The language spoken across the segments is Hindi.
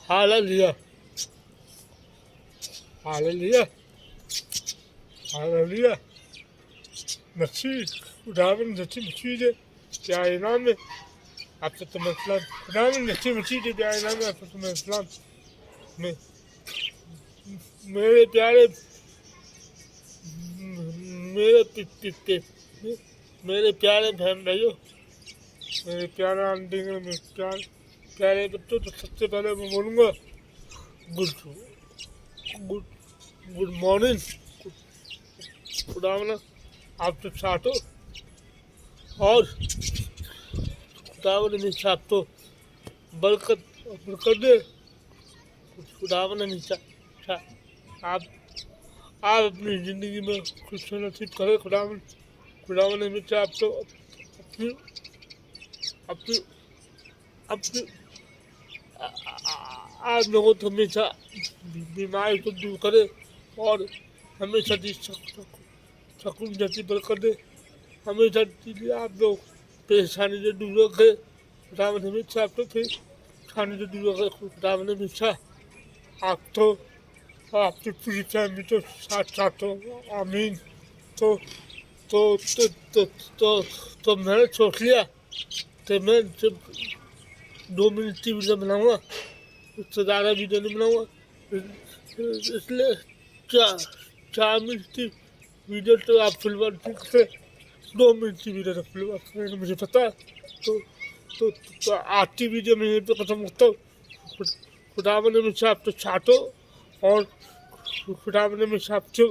Hallelujah. Hallelujah. Hallelujah. Merci. खुदावन नची मची दे क्या इनाम है आपसे तुम्हें इस्लाम खुदावन नची मची दे क्या इनाम है आपसे तुम्हें इस्लाम में मेरे प्यारे मेरे पिते मेरे प्यारे बहन भाइयों मेरे प्यारे आंटी मेरे प्यारे बच्चों तो सबसे पहले मैं बोलूँगा गुड गुड गुड मॉर्निंग खुदावन आप सब साथ हो और खुदावन ने साथ तो बरकत दे खुदावन ने आप अपनी ज़िंदगी में खुश नसीब करें खुदावन ने आप तो अपनी अपनी अपनी आप लोगों को हमेशा बीमारी को दूर करे और हमेशा सकून जैसी बरकत दे हमेशा आप लोग परेशानी से दूर रखे खुदावन हमेशा आप तो परेशानी से दूर रखे खुदावन हमेशा आप तो आपकी पूरी फैमिली तो साथ हो आमीन तो तो तो तो तो, तो मैंने सोच लिया तो मैं जब 2 मिनट की वीडियो बनाऊँगा उससे ज़्यादा वीडियो नहीं बनाऊँगा इसलिए 4 मिनट की वीडियो तो आप फिलवार ठीक से 2 मिनट की वीडियो तक फिलवार करेंगे मुझे पता है तो आज की वीडियो में यहीं पे खत्म करता हूँ खुदावन ने मुझसे आप तो छाटो और खुदावन ने मुझसे आपसे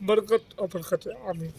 बरकत और बरकत आमीन।